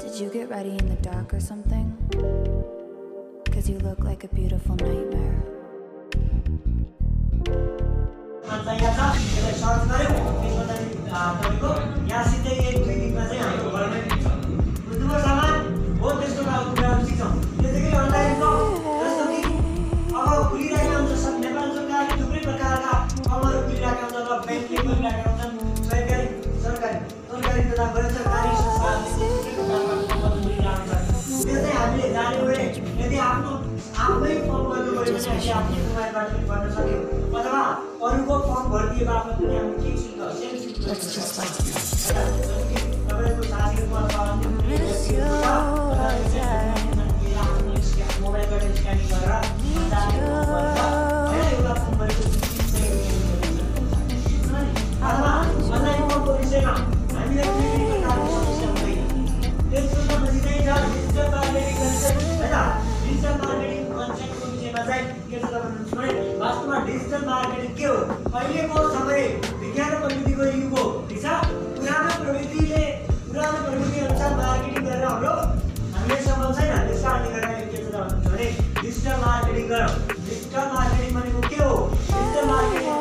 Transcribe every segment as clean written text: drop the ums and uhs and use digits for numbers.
Did you get ready in the dark or something? 'Cause you look like a beautiful nightmare. Let's just like miss you all day. वास्तवमा digital marketing के हो? अहिलेको समय विज्ञान र प्रविधिको युग हो, ठीक छ? पुरानो प्रविधि अनुसार मार्केटिङ गरेर हामीले सफल छैन। त्यस कारणले गर्दाखेरि के छ भने डिजिटल मार्केटिङ गरौँ। डिजिटल मार्केटिङ भनेको के हो? डिजिटल मार्केटिङ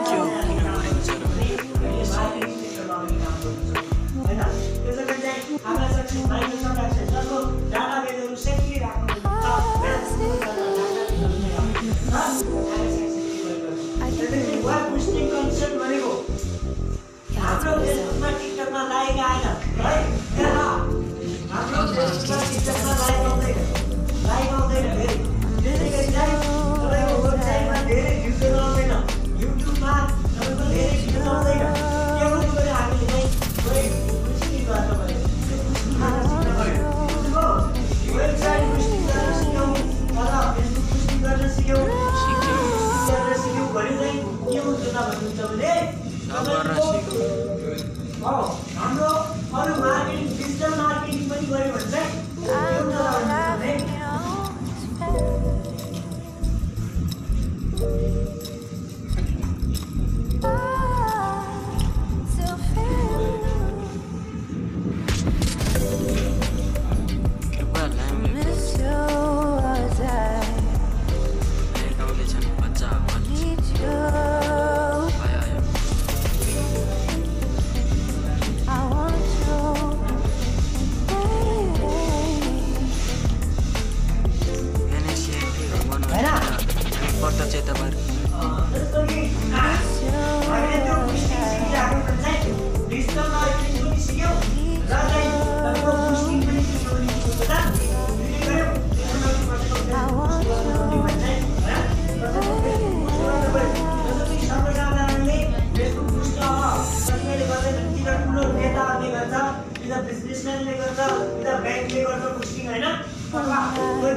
हाम्रो अरू मार्केटिङ डिजिटल मार्केटिङ पनि गऱ्यो भने चाहिँ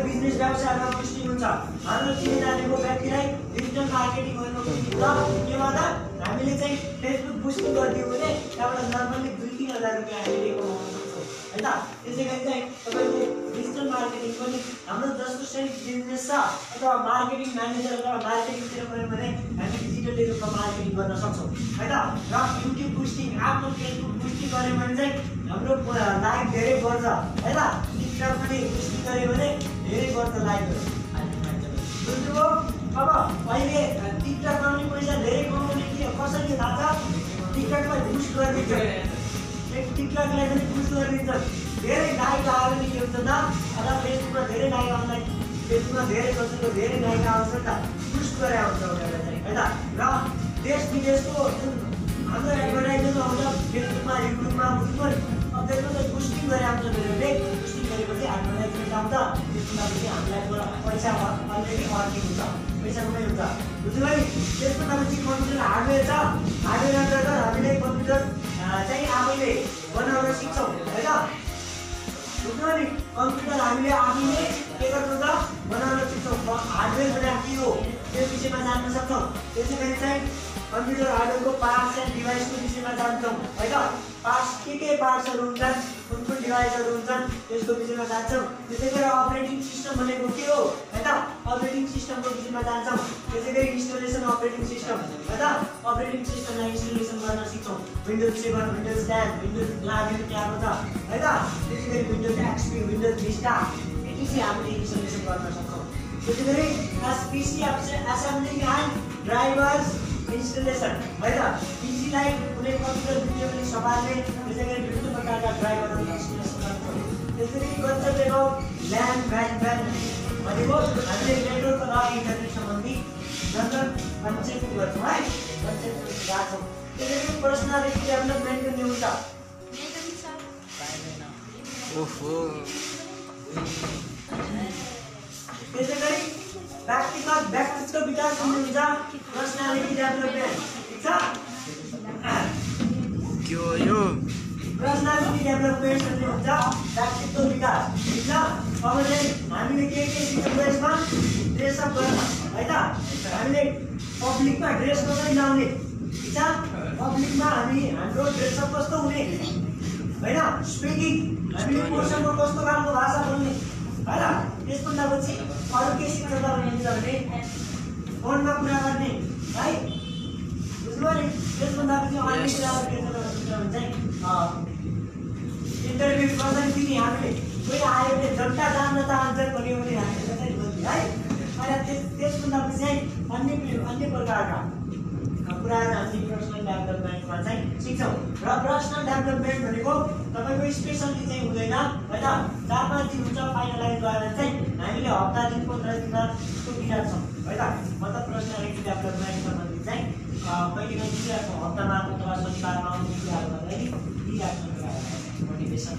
बिजनेस व्यवसायमा पुष्टि हुन्छ। हाम्रो चिनाजानेको व्यक्तिलाई डिजिटल मार्केटिङ गर्नु के गर्दा हामीले चाहिँ फेसबुक पुष्टि गरिदियो भने त्यहाँबाट नर्मली 2-3 हजार रुपैयाँ हामीले कमाउन सक्छौँ हैन। त्यसैगरी चाहिँ तपाईले डिजिटल मार्केटिङ पनि हाम्रो जस्तो चाहिँ बिजनेस छ अथवा मार्केटिङ म्यानेजर अथवा मार्केटिङतिर गयो भने हामी डिजिटल रूपमा मार्केटिङ गर्न सक्छौँ हैन। र युट्युब पुष्टि आफ्नो फेसबुक पुष्टि गर्यो भने चाहिँ हाम्रो लाइक धेरै बढ्छ हैन। टिकटक पनि पुष्टि गर्यो भने धेरै बढ्छ लाइकहरु। बुझ्नुभयो? अब अहिले टिकटकमा पनि पैसा धेरै कमाउने के कसरी थाहा छ? टिकटकलाई बुस्ट गरिदिन्छ। टिकटकलाई पनि बुस्ट गरिदिन्छ। धेरै लाइक आयो भने के हुन्छ त? अथवा फेसबुकमा धेरै लाइक आउँदैन। फेसबुकमा धेरै कसैको धेरै लाइक आउँछ नि त, बुस्ट गरे आउँछ उनीहरुले चाहिँ हैन। र देश विदेशको हाम्रो एडभर्टाइजमेन्ट आउँछ फेसबुकमा, युट्युबमा बुझ्नुभयो? अब त्यसमा चाहिँ बुस्टिङ गरे आउँछ उनीहरुले। बुस्टिङ गरेपछि एडभर्टाइजमेन्ट आउँछ, त्यसमा पनि हामीलाई पैसा अलरेडी अर्निङ हुन्छ, पैसा कमाइ हुन्छ। बुझ्नुभयो? त्यसको लागि चाहिँ कम्प्युटर हार्डवेयर छ। हार्डवेयर अन्तर्गत हामीले कम्प्युटर चाहिँ आफैले बनाउन सिक्छौँ हैन। बुझ्नुभयो नि? कम्प्युटर हामीले आफैले के गर्छौँ त? बनाउन सिक्छौँ। हार्डवेयर भनेको के हो त्यस विषयमा जान्न सक्छौँ। त्यसैगरी चाहिँ कम्प्युटर हार्डवेयरको पार्ट्स एन्ड डिभाइसको विषयमा जान्छौँ हैन। पार्ट्स के पार्ट्सहरू हुन्छन्, कुन कुन डिभाइसहरू हुन्छन् त्यसको विषयमा जान्छौँ। त्यसै गरी अपरेटिङ सिस्टम भनेको के हो हैन, अपरेटिङ सिस्टमको विषयमा जान्छौँ। त्यसै गरी इन्स्टलेसन अपरेटिङ सिस्टम हैन, अपरेटिङ सिस्टमलाई इन्स्टलेसन गर्न सिक्छौँ। विन्डोज 7, विन्डोज 10, विन्डोज लागेर के आएको छ हैन, त्यसै गरी विन्डोज एक्सपी, विन्डोज भिस्टा यति चाहिँ हामीले इन्स्टलेसन गर्न सक्छौँ। त्यसै गरी PC assembly and driver's installation हैन, पीसीलाई कुनै कम्प्युटर भिडियो पनि सम्हाल्ने, त्यसै गरी विभिन्न प्रकारका ड्राइभरहरू इन्स्टलेसन गर्छौँ। त्यसै गरी कन्सेप्ट अबाउट ल्यान ब्यान्ड भनेको हामीले नेटवर्क र इन्टरनेट सम्बन्धी कन्सेप्ट गर्छौँ है, कन्सेप्ट राख्छौँ। त्यसै गरी पर्सनालिटी डेभलपमेन्ट गर्ने हुन्छ। त्यसै गरी व्यक्तित्व विकास हुने हुन्छ, पर्सनालिटी डेभलपमेन्ट ठीक छ। पर्सनालिटी डेभलपमेन्ट भन्ने हुन्छ व्यक्तित्व विकास ठीक छ। अब चाहिँ हामीले के सिक्छौँ यसमा, ड्रेसअप गर्न हैन, हामीले पब्लिकमा ड्रेस कसरी लाउने ठीक छ, पब्लिकमा हाम्रो ड्रेसअप कस्तो हुने हैन, स्पिकिङ हामीले कोसँग कस्तो खालको भाषा बोल्ने हैन। त्यसभन्दा पछि अरू के सिक्न सक्नुहुन्छ भने फोनमा कुरा गर्ने है, बुझ्नुभयो नि। त्यसभन्दा पछि अन्य कुराहरू के सक्नुहुन्छ भने चाहिँ इन्टरभ्यू कसरी दिने, हामीले कोही आयो भने जनता जान्न चाहन्छ भन्यो भने हामीले कसरी बोल्ने है। अनि त्यसभन्दा पछि चाहिँ अन्य प्रकारका कुराहरू हामीले पर्सनल डेभलपमेन्टमा चाहिँ सिक्छौँ। र पर्सनल डेभलपमेन्ट भनेको तपाईँको स्पेसल्ली चाहिँ हुँदैन हैन, 4-5 दिन हुन्छ, फाइनलाइज गरेर चाहिँ हामीले हप्ता दिन 15 दिनमा त्यसको दिइराख्छौँ है त। मतलब पर्सनालिटी डेभलपमेन्ट सम्बन्धी चाहिँ कहिले कहिले दिइराख्छौँ, हप्तामा अथवा शनिबारमा आउने कुराहरू भन्दाखेरि दिइराख्छौँ मोटिभेसन।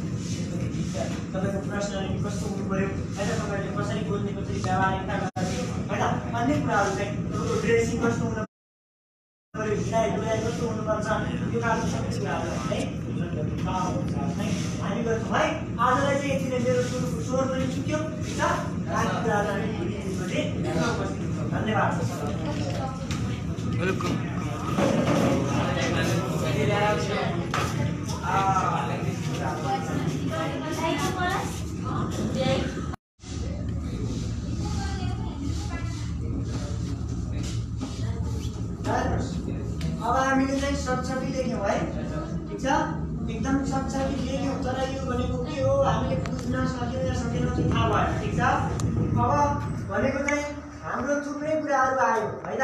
तपाईँको पर्सनालिटी कस्तो हुनु पऱ्यो हैन, तपाईँले कसरी बोल्ने, कसरी व्यवहारिकता गर्ने हैन, अन्य कुराहरू चाहिँ तपाईँको ड्रेसिङ कस्तो हुनु पऱ्यो, हिँडाइ डुलाइ कस्तो हुनुपर्छ, त्यो खालको सबै कुराहरू है हामी गर्छौँ है। आजलाई चाहिँ यति नै, मेरो स्वर पनि चुक्यो ठिक छ। बाँकी कुराहरू हामी उपस्थित हुन्छौँ। धन्यवाद। वेलकम। अब हामीले चाहिँ सर्टसर्टी लेख्यौँ है ठिक छ, एकदम सर्टसर्टी लेख्यौँ। तर यो भनेको के हो हामीले बुझ्न सक्यौँ या सकेनौँ चाहिँ थाहा भएन ठिक छ। अब भनेको चाहिँ हाम्रो थुप्रै कुराहरू आयो है त,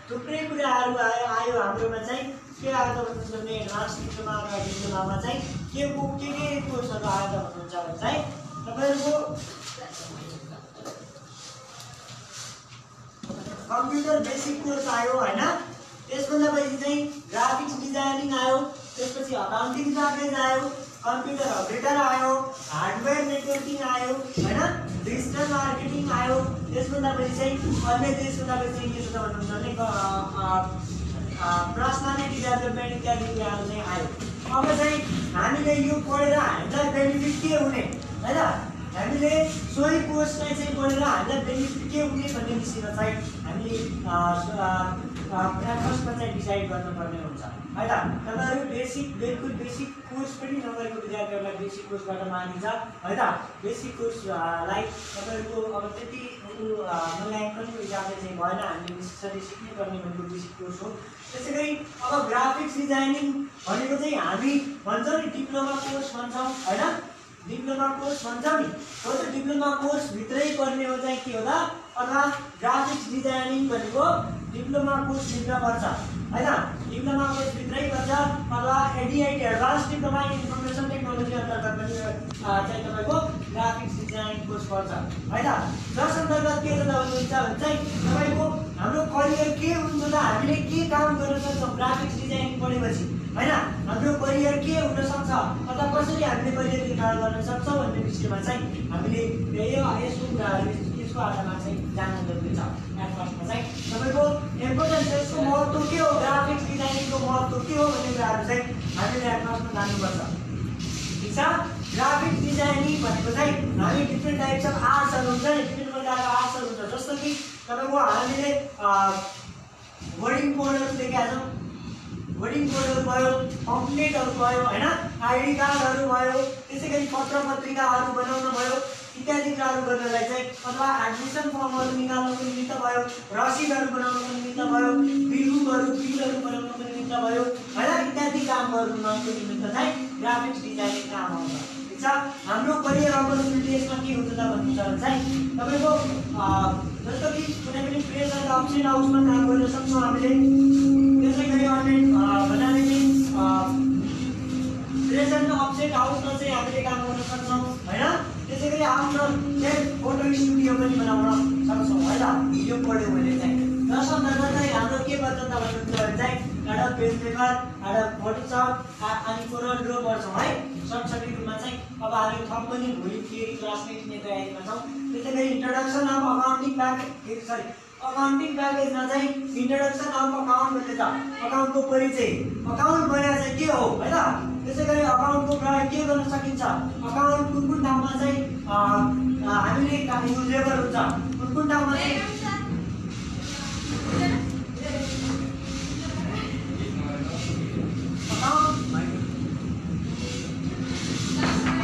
थुप्रै कुराहरू आयो हाम्रोमा चाहिँ के आयो त भन्नुहुन्छ भने एडभान्स डिप्लोमा र डिप्लोमामा चाहिँ के कोर्सहरू आयो त भन्नुहुन्छ भने चाहिँ तपाईँहरूको कम्प्युटर बेसिक कोर्स आयो हैन, त्यसभन्दा पछि चाहिँ ग्राफिक्स डिजाइनिङ आयो, त्यसपछि अकाउन्टिङ प्याकेज आयो, कम्प्युटर अपरेटर आयो, हार्डवेयर नेटवर्किङ आयो हैन, डिजिटल मार्केटिङ आयो। त्यसभन्दा पछि चाहिँ अन्य त्यसभन्दा पछि चाहिँ के छ त भन्नुहुन्छ भने पर्सनालिटी डेभलपमेन्ट इत्यादि कुराहरू चाहिँ आयो। अब चाहिँ हामीले यो पढेर हामीलाई बेनिफिट के हुने हैन, हामीले सोही कोर्सलाई चाहिँ पढेर हामीलाई बेनिफिट के हुने भन्ने विषयमा चाहिँ हामीले फर्स्टमा चाहिँ डिसाइड गर्नुपर्ने हुन्छ है त। तपाईँहरू बिल्कुल बेसिक कोर्स पनि नगरेको विद्यार्थीहरूलाई बेसिक कोर्सबाट मानिन्छ है त। बेसिक कोर्सलाई तपाईँहरूको अब त्यति मूल्याङ्कनको हिसाबले चाहिँ भएन, हामीले विशेषरी सिक्नुपर्ने भनेको बेसिक कोर्स हो। त्यसै गरी अब ग्राफिक्स डिजाइनिङ भनेको चाहिँ हामी भन्छौँ नि डिप्लोमा कोर्स भन्छौँ हैन, डिप्लोमा कोर्स भन्छौँ नि, हो त्यो डिप्लोमा कोर्सभित्रै पर्ने हो चाहिँ के होला, अथवा ग्राफिक्स डिजाइनिङ भनेको डिप्लोमा कोर्सभित्र पर्छ हैन, डिप्लोमा कोर्सभित्रै पर्छ, अथवा ADIT advance diploma in information technology अन्तर्गत पनि चाहिँ तपाईँको ग्राफिक्स डिजाइनिङ कोर्स पर्छ हैन। जस अन्तर्गत के भन्नुहुन्छ भने चाहिँ तपाईँको हाम्रो करियर के हुन्छ त, हामीले के काम गर्न सक्छौँ ग्राफिक्स डिजाइनिङ पढेपछि हैन, हाम्रो करियर के हुन सक्छ अथवा कसरी हामीले करियर निर्माण गर्न सक्छौँ भन्ने विषयमा चाहिँ हामीले यसको कुराहरू यसको आधारमा चाहिँ जान्न जरुरी छ। फर्स्टमा चाहिँ तपाईँको इम्पोर्टेन्स यसको महत्त्व के हो, ग्राफिक्स डिजाइनिङको महत्त्व के हो भन्ने कुराहरू चाहिँ हामीले फर्स्टमा जान्नुपर्छ ठिक छ। ग्राफिक्स डिजाइनिङ भनेको चाहिँ हामी डिफ्रेन्ट टाइप्स अफ आर्ट्सहरू हुन्छ नि, विभिन्न प्रकारका आर्ट्सहरू हुन्छ, जस्तो कि तपाईँको हामीले वर्डिङ कोडहरू लेखेका छौँ होर्डिङ बोर्डहरू भयो, पम्पलेटहरू भयो हैन, आइडी कार्डहरू भयो, त्यसैगरी पत्र पत्रिकाहरू बनाउन भयो इत्यादि कुराहरू गर्नलाई चाहिँ अथवा एडमिसन फर्महरू निकाल्नको निमित्त भयो, रसिदहरू बनाउनको निमित्त भयो, बिलहरू बनाउनको निमित्त भयो हैन, इत्यादि काम गर्नको निमित्त चाहिँ ग्राफिक्स डिजाइनिङ काम आउँछ। ठिक छ। हाम्रो करियर अपर्च्युनिटी यसमा के हुन्छ त भन्नुहुन्छ भने चाहिँ तपाईको जस्तो कि कुनै पनि प्रेस एन्ड अप्सन हाउसमा काम गर्न सक्छौँ हामीले। त्यसैगरी अनलाइन भन्नाले चाहिँ प्रेस एन्ड अप्सन हाउसमा चाहिँ हामीले काम गर्न सक्छौँ हैन। त्यसैगरी आफ्नो फोटो स्टुडियो पनि बनाउन सक्छौँ हैन, भिडियो पढ्यो भने चाहिँ। दर्शकहरु चाहिँ हाम्रो के गर्छ त भन्नुहुन्छ भने चाहिँ एउटा पेज पेपर, एउटा फोटोशप अनि कोरल ड्रो गर्छौँ है। सरसरी रूपमा चाहिँ अब हामी थप पनि भोलि थियरी क्लास लिने तयारीमा छौँ। त्यसैगरी introduction of accounting package accounting प्याकेजमा चाहिँ इन्ट्रोडक्सन अफ अकाउन्ट भन्ने छ। अकाउन्टको परिचय, अकाउन्ट भने चाहिँ के हो हैन। त्यसैगरी अकाउन्टको प्रयोग के गर्न सकिन्छ, अकाउन्ट कुन ठाउँमा चाहिँ हामीले युजेबल हुन्छ, कुन ठाउँमा चाहिँ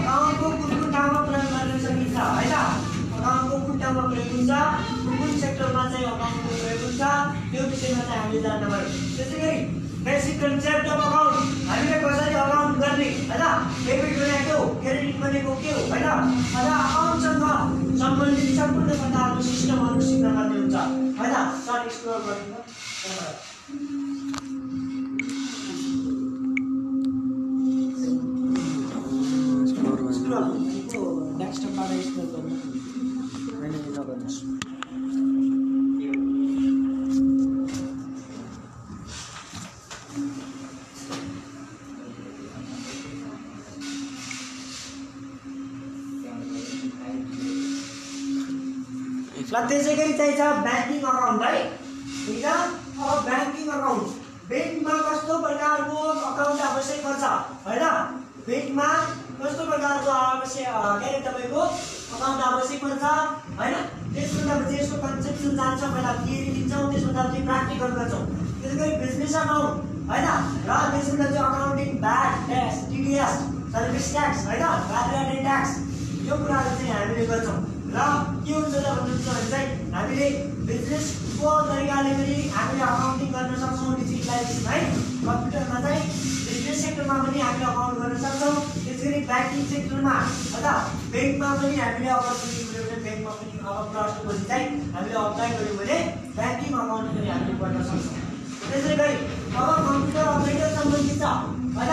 अकाउन्टको कुन ठाउँमा प्रयोग गर्न सकिन्छ हैन। अकाउन्टको कुन ठाउँमा प्रयोग हुन्छ, कुन सेक्टरमा चाहिँ अकाउन्टको प्रयोग हुन्छ, त्यो विषयमा चाहिँ हामीले जान्न पर्यो। त्यसैगरी बेसिक कन्सेप्ट अफ अकाउन्ट, हामीले कसरी अकाउन्ट गर्ने हैन, डेबिट भनेको के हो, क्रेडिट भनेको के हो हैन, अथवा अकाउन्टसँग सम्बन्धित सम्पूर्ण प्रकारको सिस्टमहरू सिक्न पर्ने हुन्छ हैन। सर एक्सप्लोर गर्नु नेक्स्ट पार्ट एक्सप्लोर गर्नु मैले नगर्नुस्। त्यसैगरी चाहिँ छ ब्याङ्किङ अकाउन्ट है। ठिक छ। अब ब्याङ्किङ अकाउन्ट, ब्याङ्कमा कस्तो प्रकारको अकाउन्ट आवश्यक पर्छ हैन, ब्याङ्कमा कस्तो प्रकारको आवश्यक के अरे तपाईको अकाउन्ट आवश्यक पर्छ हैन। त्यसभन्दा पछि यसको कन्सेप्सन जान्छौँ, पहिला थियरी लिन्छौँ, त्यसभन्दा पछि प्र्याक्टिकल गर्छौँ। त्यसैगरी बिजनेस अकाउन्ट हैन, र त्यसभन्दा चाहिँ accounting VAT tax TDS service tax हैन, भ्याट एन्ड ट्याक्स यो कुराहरू चाहिँ हामीले गर्छौँ। र के हुन्छ त भन्नुहुन्छ भने चाहिँ हामीले बिजनेसको तरिकाले पनि हामीले अकाउन्टिङ गर्न सक्छौँ डिजिटलाइजेसन है। कम्प्युटरमा चाहिँ बिजनेस सेक्टरमा पनि हामीले अकाउन्ट गर्न सक्छौँ। त्यसैगरी ब्याङ्किङ सेक्टरमा अथवा ब्याङ्कमा पनि हामीले अपर्च्युनिटी मिल्यो भने ब्याङ्कमा पनि अब प्लस टू पछि चाहिँ हामीले अप्लाई गर्यौँ भने ब्याङ्किङ अकाउन्ट पनि हामीले गर्न सक्छौँ। त्यसैगरी अब कम्प्युटर अपरेटर सम्बन्धित छ हैन,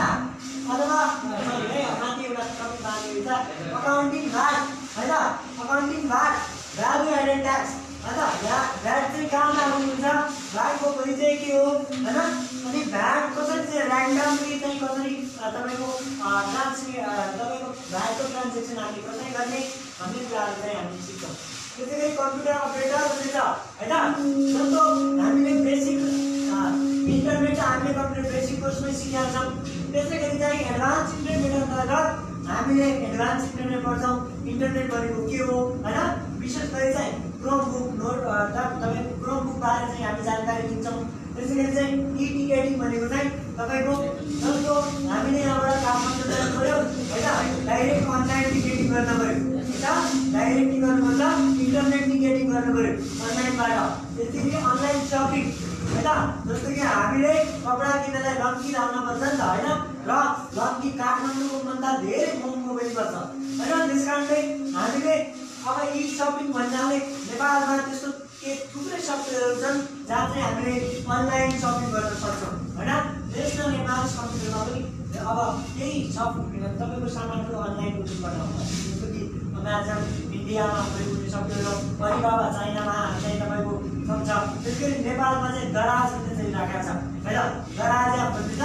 अथवा सरी है माथि एउटा टपिक बाँकी छ अकाउन्टिङ भ्याट हैन, accounting VAT value added tax हैन। भ्याट चाहिँ कहाँबाट आउनुहुन्छ, भ्याटको परिचय के हो हैन, अनि भ्याट कसरी चाहिँ र्यान्डमली चाहिँ कसरी तपाईको तपाईको भ्याटको ट्रान्जेक्सन हामीले कसरी गर्ने भन्ने कुराहरू चाहिँ हामीले सिक्छौँ। त्यसैगरी कम्प्युटर अपरेटर भन्ने छ हैन, जस्तो हामीले बेसिक इन्टरनेट चाहिँ हामीले कम्प्युटर बेसिक कोर्समै सिकिहाल्छौँ। त्यसैगरी चाहिँ एडभान्स इन्टरनेट अन्तर्गत हामीले एडभान्स इन्टरनेट पढ्छौँ। इन्टरनेट भनेको के हो हैन, विशेष गरी चाहिँ क्रोम बुक नोट तपाईको क्रोम बुक बारे चाहिँ हामी जानकारी लिन्छौँ। त्यसैगरी चाहिँ ई टिकेटिङ भनेको चाहिँ तपाईको जस्तो हामीले यहाँबाट काठमाडौँ जानु पर्यो हैन, डाइरेक्ट अनलाइन टिकेटिङ गर्न पर्यो। ठिक छ, डाइरेक्ट टिकट मतलब इन्टरनेट टिकेटिङ गर्नु पर्यो अनलाइनबाट। त्यसैगरी अनलाइन सपिङ हैन, जस्तो कि हामीले कपडा किन्नलाई लन्की लाउन पर्छ नि त हैन, र लन्की काठमाडौँको भन्दा धेरै महँगो पनि पर्छ हैन। त्यसकारणले हामीले अब ई सपिङ भन्नाले नेपालमा त्यस्तो के थुप्रै सफ्टवेयरहरू छन् जहाँ चाहिँ हामीले अनलाइन सपिङ गर्न सक्छौँ हैन। नेसनल नेपाल कम्प्युटरमा पनि अब केही सफ्टवेयर तपाईँको सामानहरू अनलाइन बुकिङबाट आउँछ, जस्तो कि अमेजन इन्डियामा प्रयोग हुने सफ्टवेयर हो, अलिबाबा चाइनामा चाहिँ तपाईँको छ। त्यसैगरी नेपालमा चाहिँ दराज भन्ने चाहिँ राखेको छ हैन, दराज एप भन्ने छ।